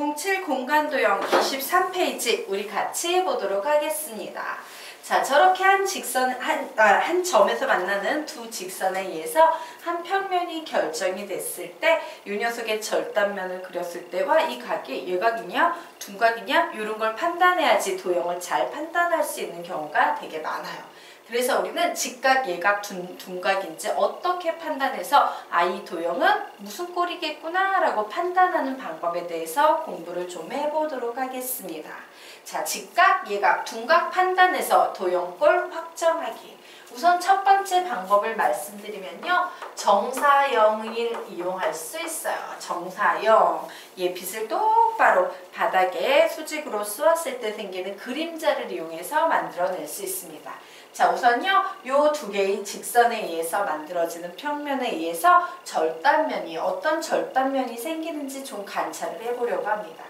07 공간도형 23페이지 우리 같이 해보도록 하겠습니다. 자, 저렇게 한 점에서 만나는 두 직선에 의해서 한 평면이 결정이 됐을 때 이 녀석의 절단면을 그렸을 때와 이 각이 예각이냐 둔각이냐 이런 걸 판단해야지 도형을 잘 판단할 수 있는 경우가 되게 많아요. 그래서 우리는 직각, 예각, 둔각인지 어떻게 판단해서 이 도형은 무슨 꼴이겠구나 라고 판단하는 방법에 대해서 공부를 좀 해보도록 하겠습니다. 자, 직각, 예각, 둔각 판단해서 도형꼴 확정하기. 우선 첫 번째 방법을 말씀드리면요. 정사형을 이용할 수 있어요. 정사형. 빛을 똑바로 바닥에 수직으로 쏘았을 때 생기는 그림자를 이용해서 만들어낼 수 있습니다. 자, 우선요, 요 두 개의 직선에 의해서 만들어지는 평면에 의해서 절단면이 어떤 절단면이 생기는지 좀 관찰을 해보려고 합니다.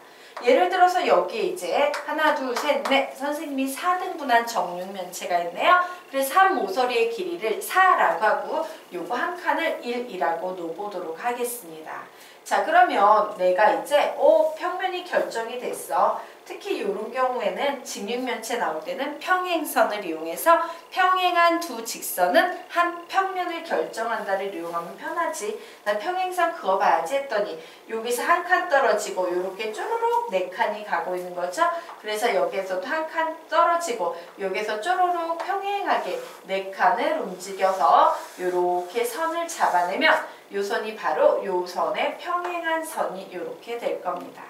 예를 들어서 여기에 이제 하나, 둘, 셋, 넷 선생님이 4등분한 정육면체가 있네요. 그래서 한 모서리의 길이를 4라고 하고 요거 한 칸을 1이라고 놓보도록 하겠습니다. 자, 그러면 내가 이제 평면이 결정이 됐어. 특히 이런 경우에는 직육면체 나올 때는 평행선을 이용해서 평행한 두 직선은 한 평면을 결정한다를 이용하면 편하지. 난 평행선 그어봐야지 했더니 여기서 한 칸 떨어지고 이렇게 쪼르륵 4칸이 가고 있는 거죠. 그래서 여기에서도 한 칸 떨어지고 여기서 쪼르륵 평행하게 4칸을 움직여서 이렇게 선을 잡아내면 이 선이 바로 이 선의 평행한 선이 이렇게 될 겁니다.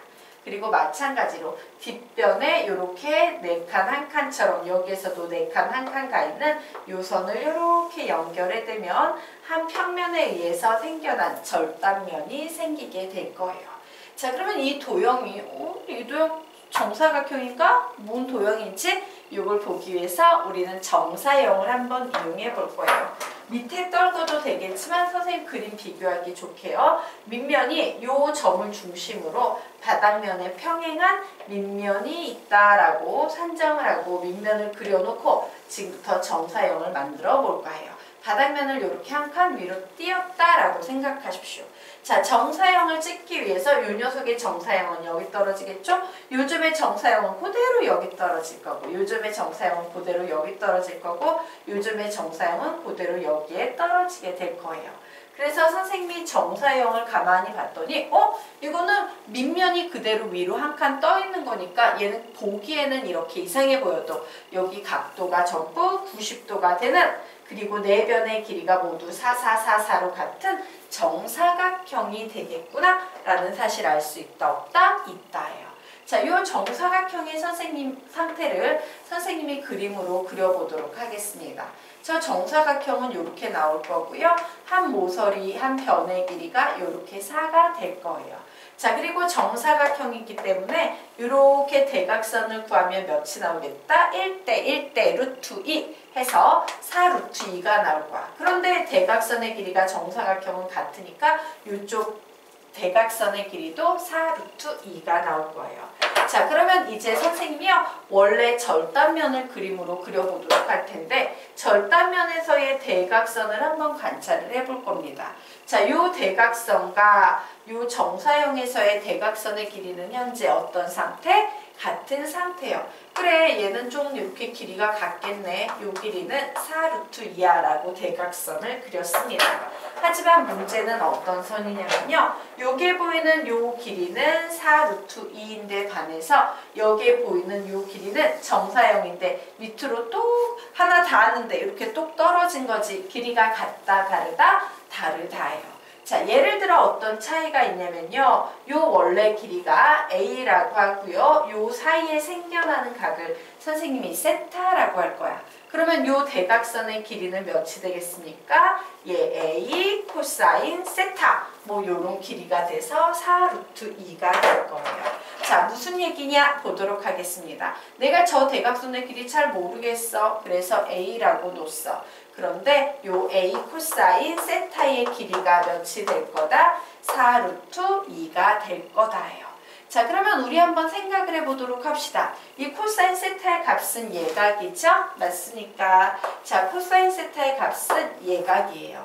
그리고 마찬가지로 뒷변에 이렇게 4칸 한 칸처럼 여기에서도 4칸 한 칸 가 있는 이 선을 이렇게 연결해 대면 한 평면에 의해서 생겨난 절단면이 생기게 될 거예요. 자, 그러면 이 도형이 이 도형 정사각형인가? 뭔 도형인지 이걸 보기 위해서 우리는 정사형을 한번 이용해 볼 거예요. 밑에 떨궈도 되겠지만 선생님 그림 비교하기 좋게요. 밑면이 이 점을 중심으로 바닥면에 평행한 밑면이 있다라고 산정을 하고 밑면을 그려놓고 지금부터 정사형을 만들어 볼 거예요. 바닥면을 이렇게 한 칸 위로 띄었다라고 생각하십시오. 자, 정사형을 찍기 위해서 이 녀석의 정사형은 여기 떨어지겠죠? 요즘의 정사형은 그대로 여기 떨어질 거고 요즘의 정사형은 그대로 여기 떨어질 거고 요즘의 정사형은 그대로 여기에 떨어지게 될 거예요. 그래서 선생님이 정사형을 가만히 봤더니 이거는 밑면이 그대로 위로 한 칸 떠 있는 거니까 얘는 보기에는 이렇게 이상해 보여도 여기 각도가 전부 90도가 되는 그리고 내변의 길이가 모두 4, 4, 4, 4로 같은 정사각형이 되겠구나 라는 사실 알 수 있다 없다? 있다예요. 자, 이 정사각형의 선생님 상태를 선생님이 그림으로 그려보도록 하겠습니다. 저 정사각형은 이렇게 나올 거고요. 한 모서리, 한 변의 길이가 이렇게 4가 될 거예요. 자, 그리고 정사각형이기 때문에 이렇게 대각선을 구하면 몇이 나오겠다? 1대 1대 루트 2 해서 4 루트 2가 나올 거야. 그런데 대각선의 길이가 정사각형은 같으니까 이쪽 대각선의 길이도 4 루트 2가 나올 거예요. 자, 그러면 이제 선생님이요 원래 절단면을 그림으로 그려보도록 할 텐데 절단면에서의 대각선을 한번 관찰을 해볼 겁니다. 자, 요 대각선과 요 정사형에서의 대각선의 길이는 현재 어떤 상태? 같은 상태예요. 그래, 얘는 좀 이렇게 길이가 같겠네. 요 길이는 4 루트 2야 라고 대각선을 그렸습니다. 하지만 문제는 어떤 선이냐면요. 여기에 보이는 요 길이는 4 루트 2인데 반해서 여기에 보이는 요 길이는 정사형인데 밑으로 똑 하나 닿았는데 이렇게 똑 떨어진 거지. 길이가 같다, 다르다? 다르다예요. 자, 예를 들어 어떤 차이가 있냐면요. 요 원래 길이가 A라고 하고요. 요 사이에 생겨나는 각을 선생님이 세타라고 할 거야. 그러면 요 대각선의 길이는 몇이 되겠습니까? A 코사인 세타 뭐 요런 길이가 돼서 4 루트 2가 될 거예요. 자, 무슨 얘기냐 보도록 하겠습니다. 내가 저 대각선의 길이 잘 모르겠어. 그래서 A라고 놓았어. 그런데 요 A 코사인 세타의 길이가 몇이 될 거다? 4 루트 2가 될 거다예요. 자, 그러면 우리 한번 생각을 해보도록 합시다. 이 코사인 세타의 값은 예각이죠? 맞습니까? 자, 코사인 세타의 값은 예각이에요.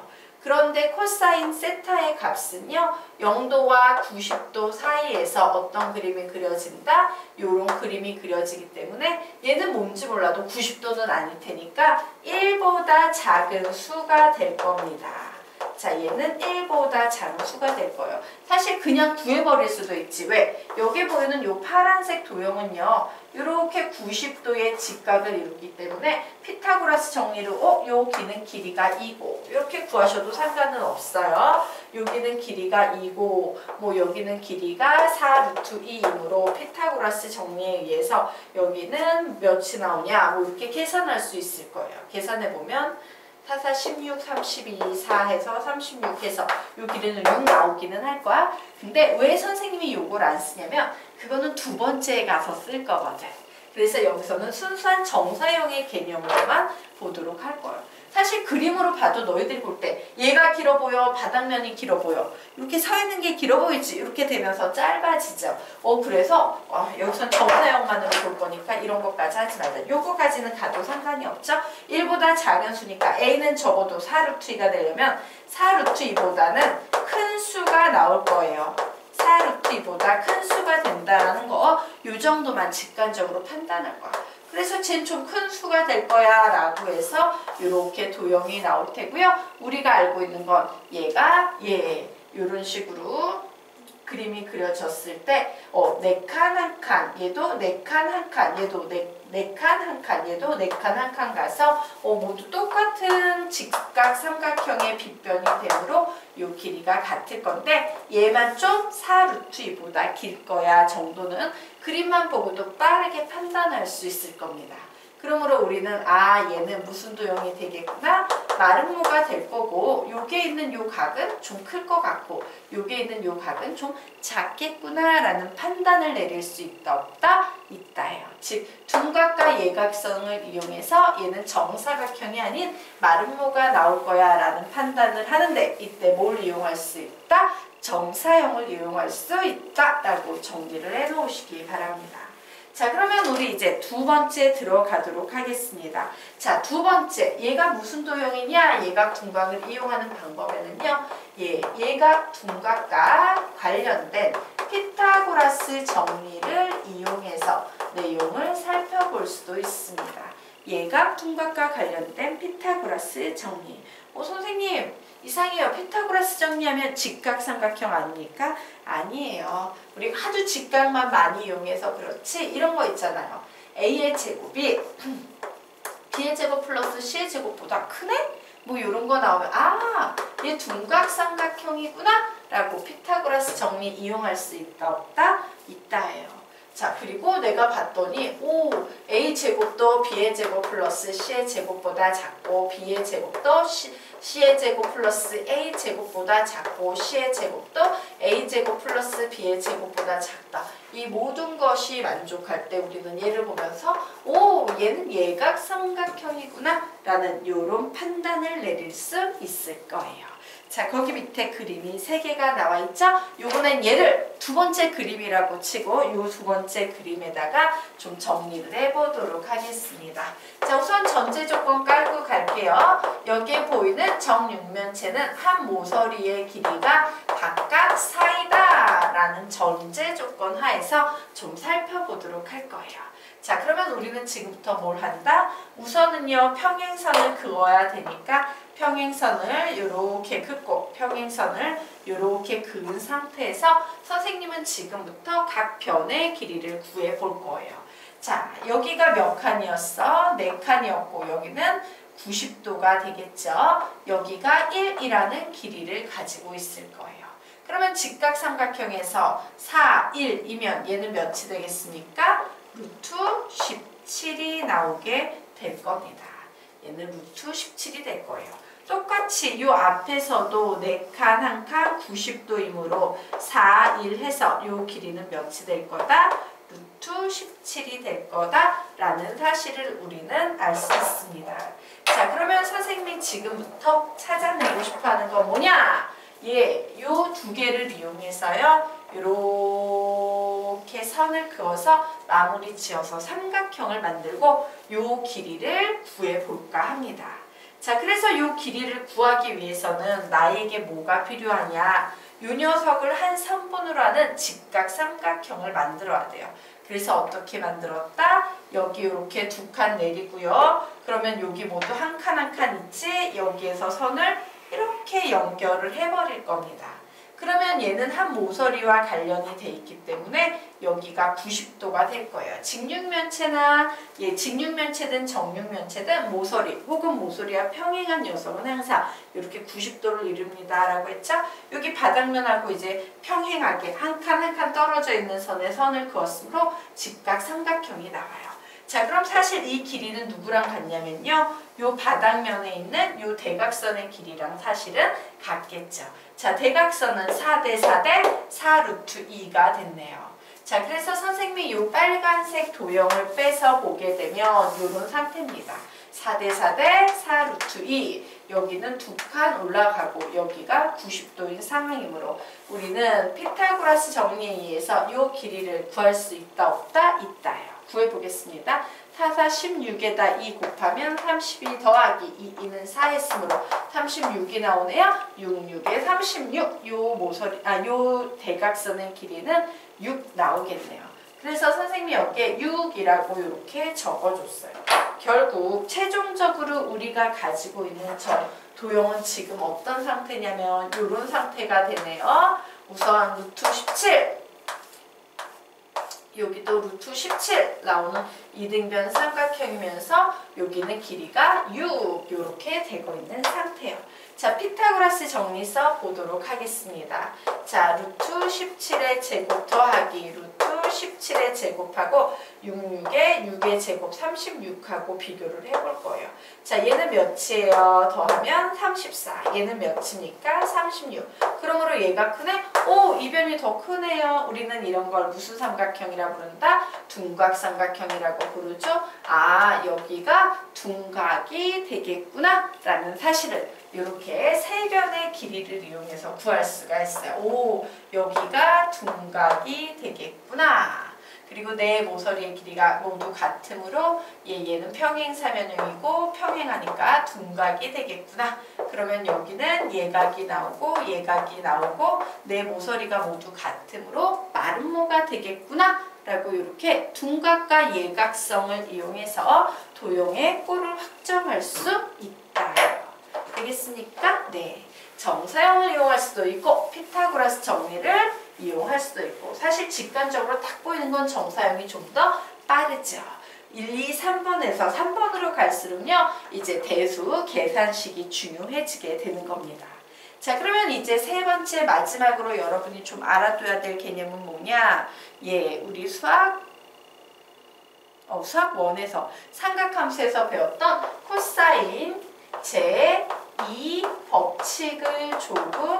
그런데 코사인 세타의 값은요 0도와 90도 사이에서 어떤 그림이 그려진다? 요런 그림이 그려지기 때문에 얘는 뭔지 몰라도 90도는 아닐 테니까 1보다 작은 수가 될 겁니다. 자, 얘는 1보다 작은 수가 될 거예요. 사실 그냥 구해버릴 수도 있지. 왜? 여기 보이는 요 파란색 도형은요. 이렇게 90도의 직각을 이루기 때문에 피타고라스 정리로 요 기는 길이가 2고 이렇게 구하셔도 상관은 없어요. 여기는 길이가 2고 뭐 여기는 길이가 4 루트 2이므로 피타고라스 정리에 의해서 여기는 몇이 나오냐 뭐 이렇게 계산할 수 있을 거예요. 계산해보면 4, 4, 16, 32, 4 해서 36 해서 요 길이는 6 나오기는 할 거야. 근데 왜 선생님이 요걸 안 쓰냐면 그거는 두 번째에 가서 쓸 거거든. 그래서 여기서는 순수한 정사형의 개념으로만 보도록 할 거예요. 사실 그림으로 봐도 너희들이 볼 때 얘가 길어 보여, 바닥면이 길어 보여. 이렇게 서 있는 게 길어 보이지. 이렇게 되면서 짧아지죠. 그래서 여기선 정사형만으로 볼 거니까 이런 것까지 하지 말자. 요거까지는 가도 상관이 없죠. 1보다 작은 수니까 A는 적어도 4루트 2가 되려면 4루트 2보다는 큰 수가 나올 거예요. 4루트 2보다 큰 수가 된다는 거, 요 정도만 직관적으로 판단할 거야. 그래서 쟤는 좀 큰 수가 될 거야 라고 해서 이렇게 도형이 나올 테고요. 우리가 알고 있는 건 얘가 이런 식으로 그림이 그려졌을 때 4칸 한 칸, 얘도 4칸 한 칸, 얘도 4칸 한 칸, 얘도 4칸 한 칸 가서 모두 똑같은 직각 삼각형의 빗변이 되므로 요 길이가 같을 건데 얘만 좀 4루트 2보다 길 거야 정도는 그림만 보고도 빠르게 판단할 수 있을 겁니다. 그러므로 우리는 얘는 무슨 도형이 되겠구나? 마름모가 될 거고 요게 있는 요 각은 좀 클 것 같고 요게 있는 요 각은 좀 작겠구나 라는 판단을 내릴 수 있다 없다? 있다예요. 즉 둔각과 예각성을 이용해서 얘는 정사각형이 아닌 마름모가 나올 거야 라는 판단을 하는데 이때 뭘 이용할 수 있다? 정사형을 이용할 수 있다 라고 정리를 해 놓으시기 바랍니다. 자, 그러면 우리 이제 두 번째 들어가도록 하겠습니다. 자, 두 번째, 얘가 무슨 도형이냐? 예각 둔각을 이용하는 방법에는요. 예각 둔각과 관련된 피타고라스 정리를 이용해서 내용을 살펴볼 수도 있습니다. 예각 둔각과 관련된 피타고라스 정리. 선생님, 이상해요. 피타고라스 정리하면 직각삼각형 아닙니까? 아니에요. 우리 하도 직각만 많이 이용해서 그렇지 이런 거 있잖아요. A의 제곱이 B의 제곱 플러스 C의 제곱보다 크네? 뭐 이런 거 나오면 얘 둔각삼각형이구나 라고 피타고라스 정리 이용할 수 있다 없다? 있다예요. 자, 그리고 내가 봤더니 A 제곱도 B의 제곱 플러스 C의 제곱보다 작고 B의 제곱도 C의 제곱 플러스 A 제곱보다 작고 C의 제곱도 A 제곱 플러스 B의 제곱보다 작다. 이 모든 것이 만족할 때 우리는 얘를 보면서 얘는 예각삼각형이구나 라는 요런 판단을 내릴 수 있을 거예요. 자, 거기 밑에 그림이 3개가 나와 있죠? 요거는 얘를 두 번째 그림이라고 치고 요 두 번째 그림에다가 좀 정리를 해보도록 하겠습니다. 자, 우선 전제 조건 깔고 갈게요. 여기에 보이는 정육면체는 한 모서리의 길이가 각각 4이다 라는 전제 조건 하에서 좀 살펴보도록 할 거예요. 자, 그러면 우리는 지금부터 뭘 한다? 우선은요, 평행선을 그어야 되니까 평행선을 이렇게 긋고 평행선을 이렇게 그은 상태에서 선생님은 지금부터 각 변의 길이를 구해 볼 거예요. 자, 여기가 몇 칸이었어? 4칸이었고 여기는 90도가 되겠죠. 여기가 1이라는 길이를 가지고 있을 거예요. 그러면 직각삼각형에서 4, 1이면 얘는 몇이 되겠습니까? 루트 17이 나오게 될 겁니다. 얘는 루트 17이 될 거예요. 똑같이 요 앞에서도 4칸 한 칸 90도이므로 4, 1 해서 요 길이는 몇이 될 거다? 루트 17이 될 거다 라는 사실을 우리는 알 수 있습니다. 자, 그러면 선생님이 지금부터 찾아내고 싶어 하는 건 뭐냐? 요 두 개를 이용해서요. 이렇게 선을 그어서 마무리 지어서 삼각형을 만들고 요 길이를 구해 볼까 합니다. 자, 그래서 이 길이를 구하기 위해서는 나에게 뭐가 필요하냐? 이 녀석을 한 선분으로 하는 직각삼각형을 만들어야 돼요. 그래서 어떻게 만들었다? 여기 이렇게 두 칸 내리고요. 그러면 여기 모두 한 칸 한 칸 있지? 여기에서 선을 이렇게 연결을 해버릴 겁니다. 그러면 얘는 한 모서리와 관련이 돼 있기 때문에 여기가 90도가 될 거예요. 직육면체나 직육면체든 정육면체든 모서리 혹은 모서리와 평행한 녀석은 항상 이렇게 90도를 이룹니다 라고 했죠. 여기 바닥면하고 이제 평행하게 한 칸 한 칸 떨어져 있는 선에 선을 그었으므로 직각삼각형이 나와요. 자, 그럼 사실 이 길이는 누구랑 같냐면요. 요 바닥면에 있는 요 대각선의 길이랑 사실은 같겠죠. 자, 대각선은 4대 4대 4루트 2가 됐네요. 자, 그래서 선생님이 요 빨간색 도형을 빼서 보게 되면 요런 상태입니다. 4대 4대 4루트 2. 여기는 두 칸 올라가고 여기가 90도인 상황이므로 우리는 피타고라스 정리에 의해서 요 길이를 구할 수 있다 없다? 있다요. 구해보겠습니다. 4, 4, 16에다 2 곱하면 32 더하기 2, 2는 4 했으므로 36이 나오네요. 6, 6에 36. 요 대각선의 길이는 6 나오겠네요. 그래서 선생님이 여기에 6이라고 이렇게 적어줬어요. 결국 최종적으로 우리가 가지고 있는 저 도형은 지금 어떤 상태냐면 이런 상태가 되네요. 우선 루트 17. 여기도 루트 17 나오는 이등변 삼각형이면서 여기는 길이가 6 이렇게 되고 있는 상태예요. 자, 피타고라스 정리 써 보도록 하겠습니다. 자, 루트 17의 제곱 더하기 루트 17의 제곱하고 6의 제곱 36하고 비교를 해볼 거예요. 자, 얘는 몇이에요? 더하면 34. 얘는 몇입니까? 36. 그러므로 얘가 크네? 오, 이 변이 더 크네요. 우리는 이런 걸 무슨 삼각형이라고 부른다? 둔각삼각형이라고 부르죠. 아, 여기가 둔각이 되겠구나 라는 사실을 이렇게 세 변의 길이를 이용해서 구할 수가 있어요. 오, 여기가 둔각이 되겠구나. 그리고 내 모서리의 길이가 모두 같으므로 얘는 평행사면형이고 평행하니까 둔각이 되겠구나. 그러면 여기는 예각이 나오고 예각이 나오고 내 모서리가 모두 같으므로 마름모가 되겠구나 라고 이렇게 둔각과 예각성을 이용해서 도형의 꼴을 확정할 수 있다. 되겠습니까? 네. 정사형을 이용할 수도 있고 피타고라스 정리를 이용할 수도 있고 사실 직관적으로 딱 보이는 건 정사형이 좀 더 빠르죠. 1, 2, 3번에서 3번으로 갈수록요. 이제 대수 계산식이 중요해지게 되는 겁니다. 자, 그러면 이제 세 번째 마지막으로 여러분이 좀 알아둬야 될 개념은 뭐냐? 우리 수학 1에서 삼각함수에서 배웠던 코사인 제2 법칙을 조금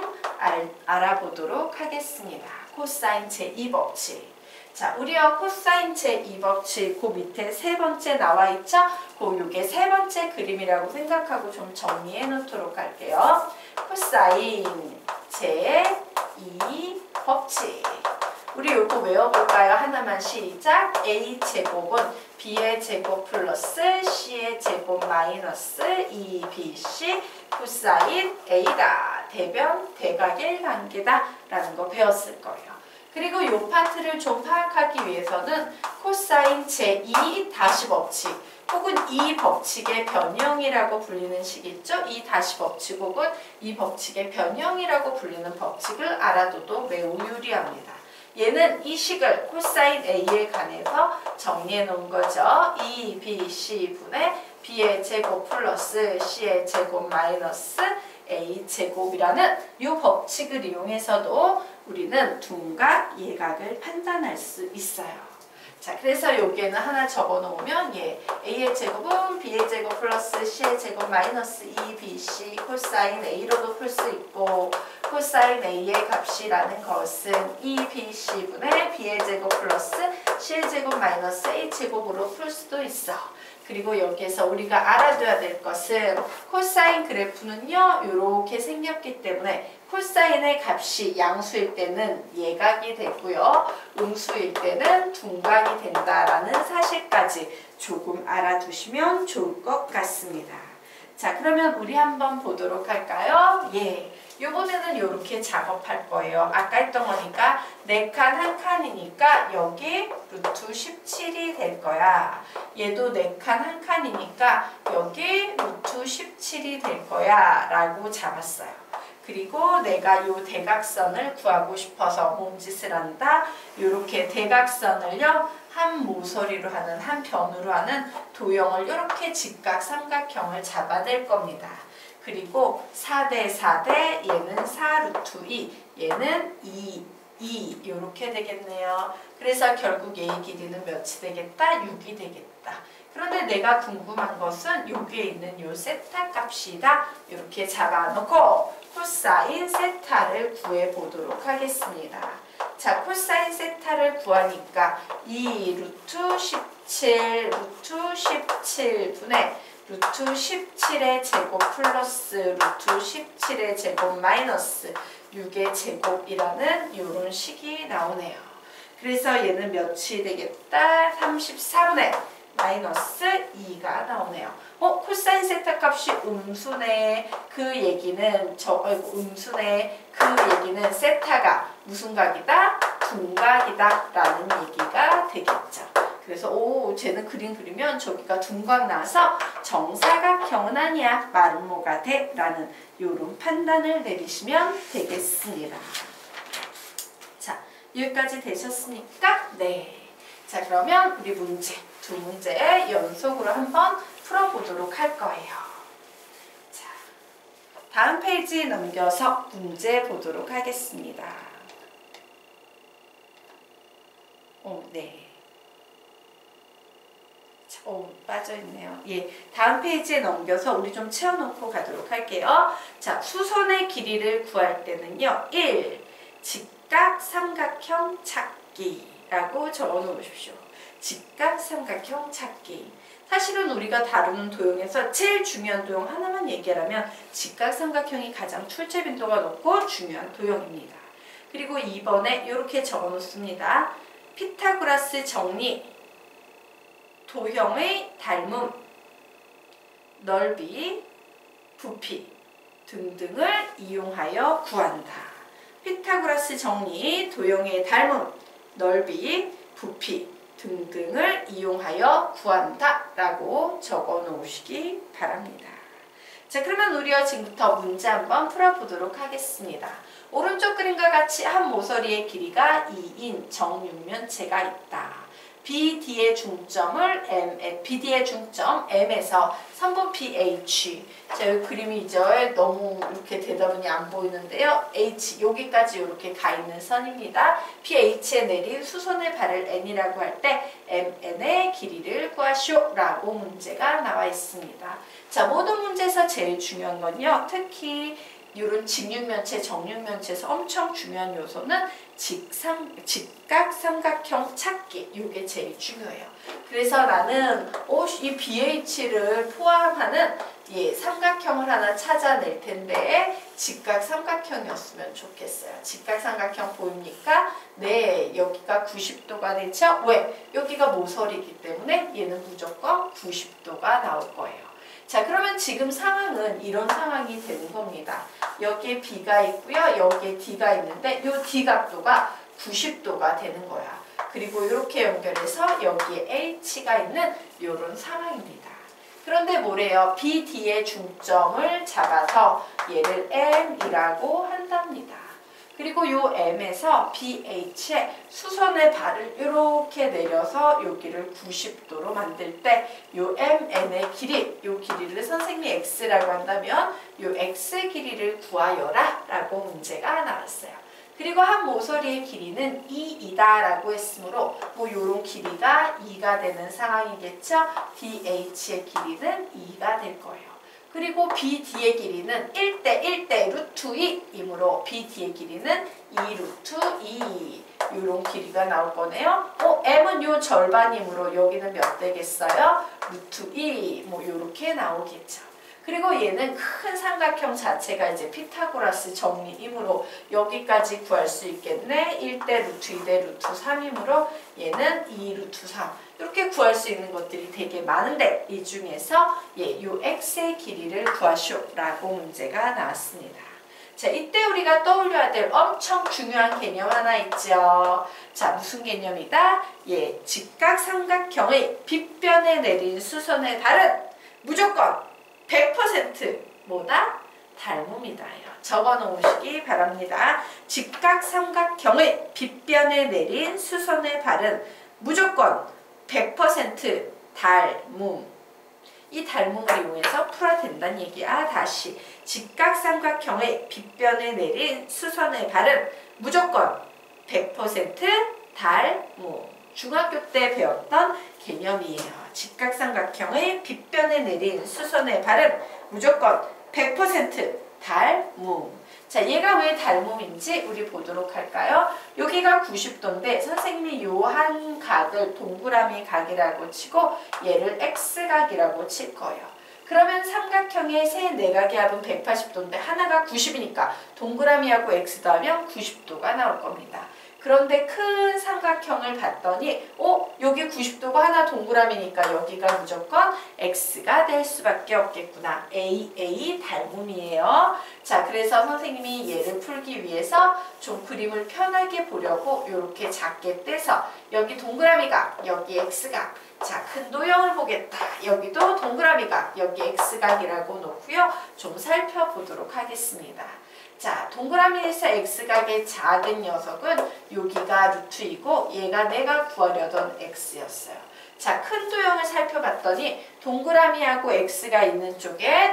알아보도록 하겠습니다. 코사인 제2 법칙. 자, 우리가 코사인 제2 법칙 그 밑에 세 번째 나와 있죠? 요게 세 번째 그림이라고 생각하고 좀 정리해 놓도록 할게요. 코사인 제2 법칙. 우리 요거 외워볼까요? 하나만 시작. A제곱은 B의 제곱 플러스 C의 제곱 마이너스 2BC 코사인 A다. 대변 대각일 관계다 라는 거 배웠을 거예요. 그리고 이 파트를 좀 파악하기 위해서는 코사인 제2 다시 법칙 혹은 이 법칙의 변형이라고 불리는 식 있죠? 이 다시 법칙 혹은 이 법칙의 변형이라고 불리는 법칙을 알아둬도 매우 유리합니다. 얘는 이 식을 코사인 A에 관해서 정리해 놓은 거죠. 2BC분의 B의 제곱 플러스 C의 제곱 마이너스 A제곱이라는 이 법칙을 이용해서도 우리는 둔각, 예각을 판단할 수 있어요. 자, 그래서 여기에는 하나 적어 놓으면 A의 제곱은 B의 제곱 플러스 C의 제곱 마이너스 2BC 코사인 A로도 풀 수 있고 코사인 A의 값이라는 것은 2BC분의 B의 제곱 플러스 C의 제곱 마이너스 A제곱으로 풀 수도 있어. 그리고 여기에서 우리가 알아둬야 될 것은 코사인 그래프는요 이렇게 생겼기 때문에 코사인의 값이 양수일 때는 예각이 되고요 음수일 때는 둔각이 된다라는 사실까지 조금 알아두시면 좋을 것 같습니다. 자, 그러면 우리 한번 보도록 할까요? 예. 요번에는 이렇게 작업할 거예요. 아까 했던 거니까 4칸 한 칸이니까 여기 루트 17이 될 거야. 얘도 4칸 한 칸이니까 여기 루트 17이 될 거야 라고 잡았어요. 그리고 내가 요 대각선을 구하고 싶어서 몸짓을 한다. 요렇게 대각선을요 한 모서리로 하는 한 변으로 하는 도형을 이렇게 직각 삼각형을 잡아낼 겁니다. 그리고 4대 4대 얘는 4 루트 2 얘는 2 이렇게 되겠네요. 그래서 결국 얘의 길이는 몇이 되겠다? 6이 되겠다. 그런데 내가 궁금한 것은 여기에 있는 요 세타 값이다. 이렇게 잡아놓고 코사인 세타를 구해보도록 하겠습니다. 자, 코사인 세타를 구하니까 2 루트 17 루트 17분의 루트 17의 제곱 플러스 루트 17의 제곱 마이너스 6의 제곱이라는 이런 식이 나오네요. 그래서 얘는 몇이 되겠다? 34분의 마이너스 2가 나오네요. 코사인 세타 값이 음수네. 그 얘기는 음수네. 그 얘기는 세타가 무슨 각이다? 둔각이다 라는 얘기가 되겠죠. 그래서 쟤는 그림 그리면 저기가 둔각 나서 정사각형은 아니야. 마름모가 돼 라는 요런 판단을 내리시면 되겠습니다. 자, 여기까지 되셨습니까? 네. 자, 그러면 우리 두 문제 연속으로 한번 풀어보도록 할 거예요. 자, 다음 페이지 넘겨서 문제 보도록 하겠습니다. 네. 빠져있네요. 예, 다음 페이지에 넘겨서 우리 좀 채워놓고 가도록 할게요. 자, 수선의 길이를 구할 때는요. 1. 직각 삼각형 찾기라고 적어놓으십시오. 직각 삼각형 찾기. 사실은 우리가 다루는 도형에서 제일 중요한 도형 하나만 얘기하면 직각 삼각형이 가장 출제 빈도가 높고 중요한 도형입니다. 그리고 2번에 이렇게 적어놓습니다. 피타고라스 정리, 도형의 닮음, 넓이, 부피 등등을 이용하여 구한다. 피타고라스 정리, 도형의 닮음, 넓이, 부피 등등을 이용하여 구한다 라고 적어 놓으시기 바랍니다. 자, 그러면 우리가 지금부터 문제 한번 풀어보도록 하겠습니다. 오른쪽 그림과 같이 한 모서리의 길이가 2인 정육면체가 있다. BD의 중점을 BD의 중점 M에서 선분 PH. 자, 여기 그림이죠. 너무 이렇게 대답은이 안 보이는데요. H 여기까지 이렇게 가 있는 선입니다. PH에 내린 수선의 발을 N이라고 할 때 MN의 길이를 구하시오 라고 문제가 나와 있습니다. 자, 모든 문제에서 제일 중요한 건요. 특히 이런 직육면체, 정육면체에서 엄청 중요한 요소는 직각 삼각형 찾기. 이게 제일 중요해요. 그래서 나는 이 BH를 포함하는 삼각형을 하나 찾아낼 텐데 직각 삼각형이었으면 좋겠어요. 직각 삼각형 보입니까? 네, 여기가 90도가 되죠? 왜? 여기가 모서리이기 때문에 얘는 무조건 90도가 나올 거예요. 자, 그러면 지금 상황은 이런 상황이 되는 겁니다. 여기에 B가 있고요. 여기에 D가 있는데 이 D 각도가 90도가 되는 거야. 그리고 이렇게 연결해서 여기에 H가 있는 이런 상황입니다. 그런데 뭐래요? BD의 중점을 잡아서 얘를 M이라고 한답니다. 그리고 요 M에서 BH에 수선의 발을 이렇게 내려서 여기를 90도로 만들 때 요 MN의 길이, 요 길이를 선생님이 X라고 한다면 요 X 길이를 구하여라 라고 문제가 나왔어요. 그리고 한 모서리의 길이는 2이다 라고 했으므로 뭐 요런 길이가 2가 되는 상황이겠죠. DH의 길이는 2가 될 거예요. 그리고 BD의 길이는 1대 루트 2이므로 BD의 길이는 2 루트 2 이런 길이가 나올 거네요. M은 요 절반이므로 여기는 몇 되겠어요? 루트 2 뭐 요렇게 나오겠죠. 그리고 얘는 큰 삼각형 자체가 이제 피타고라스 정리이므로 여기까지 구할 수 있겠네. 1대 루트 2대 루트 3이므로 얘는 2 루트 3. 이렇게 구할 수 있는 것들이 되게 많은데 이 중에서 요 x의 길이를 구하시오라고 문제가 나왔습니다. 자, 이때 우리가 떠올려야 될 엄청 중요한 개념 하나 있죠. 자, 무슨 개념이다? 직각삼각형의 빗변에 내린 수선의 발은 무조건 100% 뭐다? 닮음이다요. 적어 놓으시기 바랍니다. 직각삼각형의 빗변에 내린 수선의 발은 무조건 100% 닮음. 이 닮음을 이용해서 풀어야 된다는 얘기야. 다시 직각삼각형의 빗변에 내린 수선의 발은 무조건 100% 닮음. 중학교 때 배웠던 개념이에요. 직각삼각형의 빗변에 내린 수선의 발은 무조건 100% 닮음. 자, 얘가 왜 닮음인지 우리 보도록 할까요? 여기가 90도인데 선생님이 요 한 각을 동그라미 각이라고 치고 얘를 x각이라고 칠 거예요. 그러면 삼각형의 세 내각의 합은 180도인데 하나가 90이니까 동그라미하고 x 더하면 90도가 나올 겁니다. 그런데 큰 삼각형을 봤더니 여기 90도고 하나 동그라미니까 여기가 무조건 x가 될 수밖에 없겠구나. a 닮음이에요. 자, 그래서 선생님이 얘를 풀기 위해서 좀 그림을 편하게 보려고 이렇게 작게 떼서 여기 동그라미각, 여기 x각. 자, 큰 도형을 보겠다. 여기도 동그라미각, 여기 x각이라고 놓고요. 좀 살펴보도록 하겠습니다. 자, 동그라미에서 x각의 작은 녀석은 여기가 루트이고 얘가 내가 구하려던 x였어요. 자, 큰 도형을 살펴봤더니 동그라미하고 x가 있는 쪽에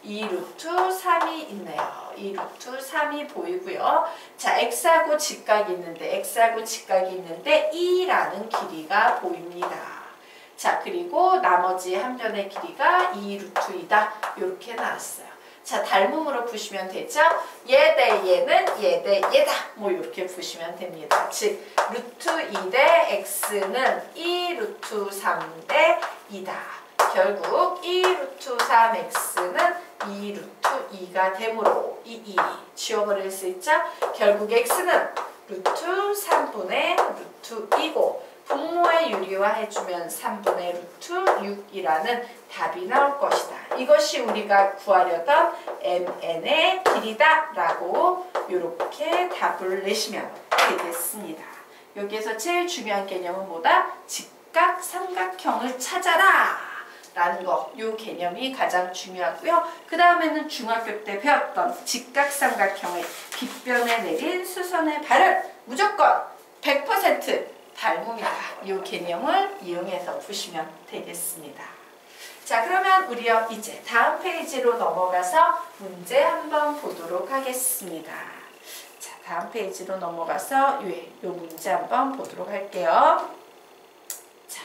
2 루트 3이 있네요. 2 루트 3이 보이고요. 자, x하고 직각이 있는데 2라는 길이가 보입니다. 자, 그리고 나머지 한 변의 길이가 2 루트 2다. 이렇게 나왔어요. 자, 닮음으로 푸시면 되죠? 얘 대 얘는 얘 대 얘다. 뭐 이렇게 푸시면 됩니다. 즉 루트 2 대 x는 2 루트 3 대 2다. 결국 2 루트 3x는 2 루트 2가 되므로 2 지워버릴 수 있죠? 결국 x는 루트 3분의 루트 2고 분모의 유리화 해주면 3분의 루트 6이라는 답이 나올 것이다. 이것이 우리가 구하려던 mn의 길이다 라고 이렇게 답을 내시면 되겠습니다. 여기에서 제일 중요한 개념은 뭐다? 직각삼각형을 찾아라 라는 거, 이 개념이 가장 중요하고요. 그 다음에는 중학교 때 배웠던 직각삼각형의 빗변에 내린 수선의 발은 무조건 100% 닮음이다. 이 개념을 이용해서 푸시면 되겠습니다. 자, 그러면 우리요 이제 다음 페이지로 넘어가서 문제 한번 보도록 하겠습니다. 자, 다음 페이지로 넘어가서 이 문제 한번 보도록 할게요. 자,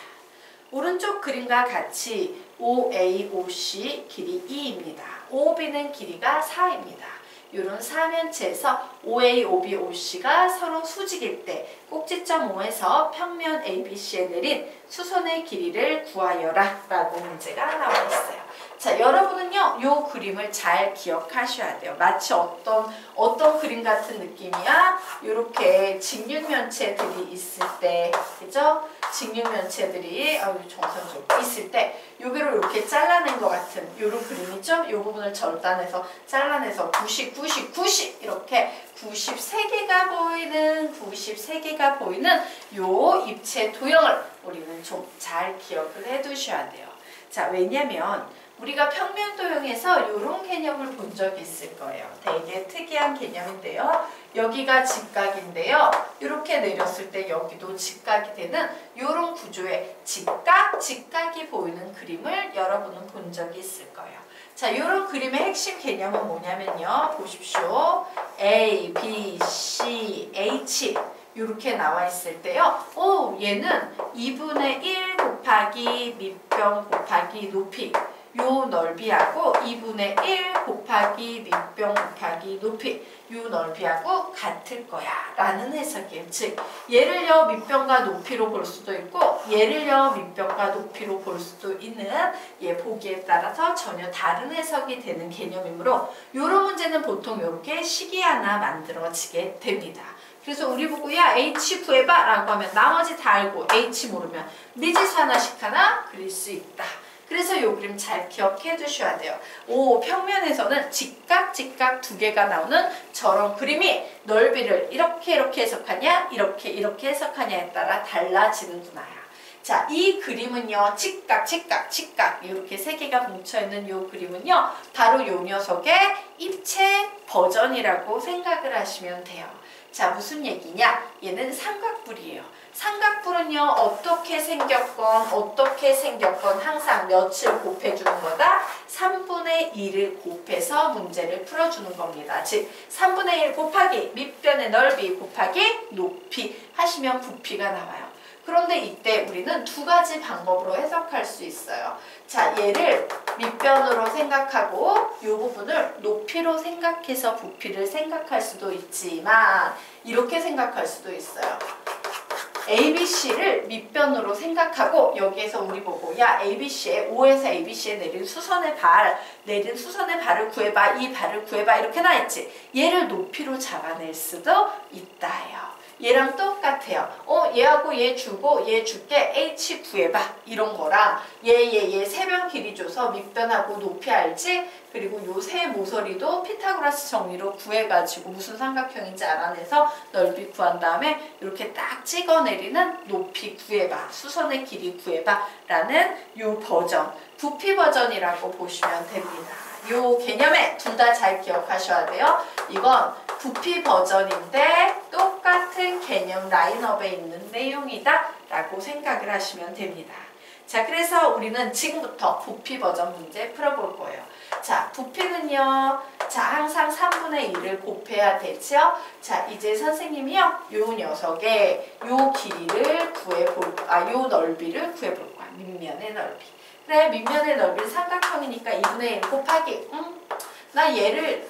오른쪽 그림과 같이 OA, OC 길이 2입니다. OB는 길이가 4입니다. 이런 사면체에서 OA, OB, OC가 서로 수직일 때 꼭지점 O에서 평면 ABC에 내린 수선의 길이를 구하여라 라고 문제가 나와 있어요. 자, 여러분은요 이 그림을 잘 기억하셔야 돼요. 마치 어떤 그림 같은 느낌이야? 이렇게 직육면체들이 있을 때, 그죠? 직육면체들이 정상적으로 있을 때 여기를 이렇게 잘라낸 것 같은 이런 그림이죠? 이 부분을 절단해서 잘라내서 90 이렇게 93개가 보이는 요 입체 도형을 우리는 좀 잘 기억을 해두셔야 돼요. 자, 왜냐면 우리가 평면 도형에서 이런 개념을 본 적이 있을 거예요. 되게 특이한 개념인데요. 여기가 직각인데요. 이렇게 내렸을 때 여기도 직각이 되는 이런 구조의 직각이 보이는 그림을 여러분은 본 적이 있을 거예요. 자, 이런 그림의 핵심 개념은 뭐냐면요. 보십시오. A, B, C, H 이렇게 나와 있을 때요. 얘는 2분의 1 곱하기 밑변 곱하기 높이 요 넓이하고 2분의 1 곱하기 밑변 곱하기 높이 요 넓이하고 같을 거야 라는 해석이에요. 즉 얘를요 밑변과 높이로 볼 수도 있고 얘를요 밑변과 높이로 볼 수도 있는 얘 보기에 따라서 전혀 다른 해석이 되는 개념이므로 요런 문제는 보통 이렇게 식이 하나 만들어지게 됩니다. 그래서 우리 보고 야 H 구해봐 라고 하면 나머지 다 알고 H 모르면 미지수 하나씩 하나 그릴 수 있다. 그래서 요 그림 잘 기억해 두셔야 돼요. 오 평면에서는 직각 두 개가 나오는 저런 그림이 넓이를 이렇게 해석하냐 이렇게 해석하냐에 따라 달라지는구나요. 자, 이 그림은요 직각 이렇게 세 개가 뭉쳐있는 요 그림은요 바로 요 녀석의 입체 버전이라고 생각을 하시면 돼요. 자, 무슨 얘기냐? 얘는 삼각뿔이에요. 삼각뿔은요 어떻게 생겼건 항상 몇을 곱해주는 거다? 3분의 1을 곱해서 문제를 풀어주는 겁니다. 즉 3분의 1 곱하기 밑변의 넓이 곱하기 높이 하시면 부피가 나와요. 그런데 이때 우리는 두 가지 방법으로 해석할 수 있어요. 자, 얘를 밑변으로 생각하고 이 부분을 높이로 생각해서 부피를 생각할 수도 있지만 이렇게 생각할 수도 있어요. ABC를 밑변으로 생각하고 여기에서 우리 보고 야 ABC에 O에서 ABC에 내린 수선의 발을 구해봐 이 발을 구해봐 이렇게 나있지. 얘를 높이로 잡아낼 수도 있다요. 얘랑 똑같아요. 얘하고 얘 주고 얘 줄게 H 구해봐 이런 거랑 얘 세변 길이 줘서 밑변하고 높이 알지? 그리고 요 세 모서리도 피타고라스 정리로 구해가지고 무슨 삼각형인지 알아내서 넓이 구한 다음에 이렇게 딱 찍어내리는 높이 구해봐 수선의 길이 구해봐 라는 요 버전 부피 버전이라고 보시면 됩니다. 요 개념에 둘 다 잘 기억하셔야 돼요. 이건 부피 버전인데 똑같은 개념 라인업에 있는 내용이다 라고 생각을 하시면 됩니다. 자, 그래서 우리는 지금부터 부피 버전 문제 풀어볼 거예요. 자, 부피는요. 자, 항상 3분의 1을 곱해야 되죠. 자, 이제 선생님이요. 요 녀석의 요 길이를 요 넓이를 구해볼 거야. 밑면의 넓이. 그래, 밑면의 넓이는 삼각형이니까 2분의 1 곱하기 나 얘를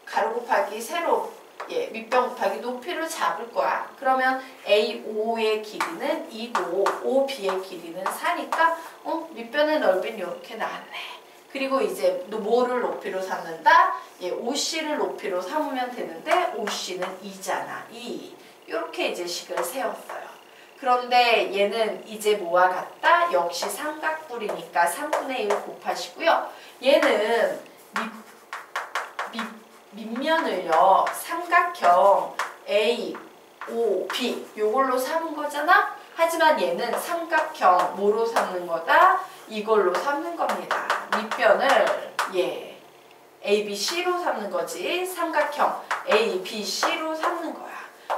가로 곱하기 세로 밑변 곱하기 높이를 잡을 거야. 그러면 AO의 길이는 2고 OB의 길이는 4니까 밑변의 넓이는 이렇게 나왔네. 그리고 이제 뭐를 높이로 삼는다? OC를 높이로 삼으면 되는데 OC는 2잖아. 2. 이렇게 이제 식을 세웠어요. 그런데 얘는 이제 뭐와 같다? 역시 삼각뿔이니까 3분의 1 곱하시고요. 얘는 밑면을요 삼각형 A, O, B 요걸로 삼은 거잖아? 하지만 얘는 삼각형 뭐로 삼는 거다? 이걸로 삼는 겁니다. 밑변을 A, B, C로 삼는 거지. 삼각형 A, B, C로 삼는 거야.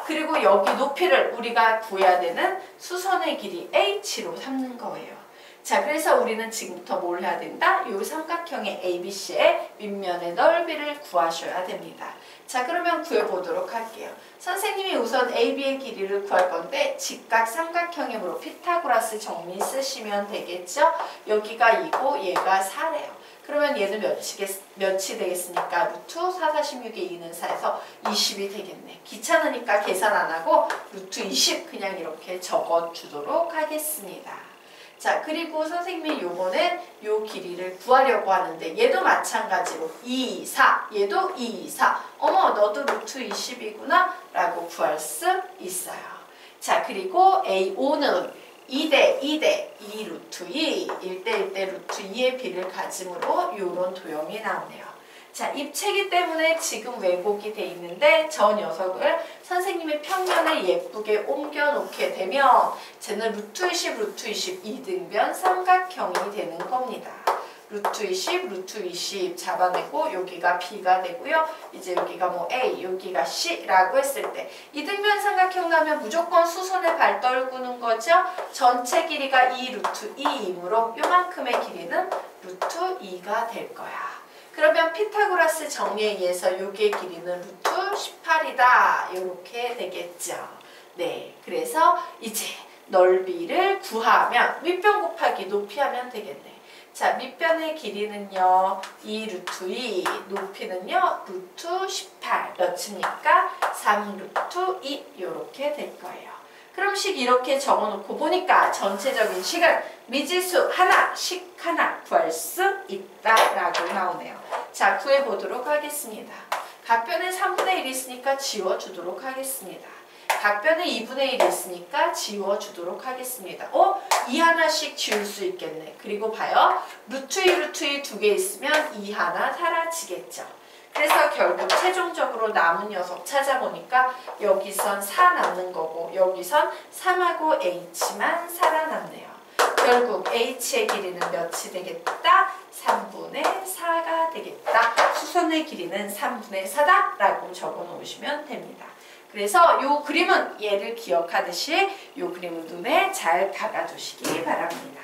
그리고 여기 높이를 우리가 구해야 되는 수선의 길이 H로 삼는 거예요. 자, 그래서 우리는 지금부터 뭘 해야 된다? 이 삼각형의 ABC의 밑면의 넓이를 구하셔야 됩니다. 자, 그러면 구해보도록 할게요. 선생님이 우선 AB의 길이를 구할 건데 직각 삼각형이므로 피타고라스 정리 쓰시면 되겠죠? 여기가 2고 얘가 4래요. 그러면 얘는 몇이 되겠습니까? 루트 4, 46에 2는 4에서 20이 되겠네. 귀찮으니까 계산 안 하고 루트 20 그냥 이렇게 적어주도록 하겠습니다. 자, 그리고 선생님이 요거는 요 길이를 구하려고 하는데 얘도 마찬가지로 2, 4 얘도 2, 4 어머 너도 루트 20이구나 라고 구할 수 있어요. 자, 그리고 A5는 2대 2 루트 2 1대 루트 2의 비를 가짐으로 요런 도형이 나오네요. 자, 입체기 때문에 지금 왜곡이 돼 있는데 저 녀석을 선생님의 평면에 예쁘게 옮겨 놓게 되면 쟤는 루트 20 이등변 삼각형이 되는 겁니다. 루트 20 잡아내고 여기가 B가 되고요. 이제 여기가 뭐 A, 여기가 C라고 했을 때 이등변 삼각형 나면 무조건 수선의 발 떨구는 거죠. 전체 길이가 2 루트 2이므로 요만큼의 길이는 루트 2가 될 거야. 그러면 피타고라스 정리에 의해서 요게 길이는 루트 18이다. 이렇게 되겠죠. 네, 그래서 이제 넓이를 구하면 밑변 곱하기 높이 하면 되겠네. 자, 밑변의 길이는요 2 루트 2, 높이는요 루트 18. 몇입니까? 3 루트 2 이렇게 될 거예요. 그럼 식 이렇게 적어놓고 보니까 전체적인 식은 미지수 하나, 식 하나 구할 수 있다라고 나오네요. 자, 구해보도록 하겠습니다. 각변에 3분의 1이 있으니까 지워주도록 하겠습니다. 각변에 2분의 1이 있으니까 지워주도록 하겠습니다. 이 하나씩 지울 수 있겠네. 그리고 봐요. 루트 2, 루트 2 두 개 있으면 이 하나 사라지겠죠. 그래서 결국 최종적으로 남은 녀석 찾아보니까 여기선 4 남는 거고 여기선 3하고 h만 살아남네요. 결국 h의 길이는 몇이 되겠다? 3분의 4가 되겠다. 수선의 길이는 3분의 4다 라고 적어 놓으시면 됩니다. 그래서 요 그림은 얘를 기억하듯이 요 그림은 눈에 잘 박아두시기 바랍니다.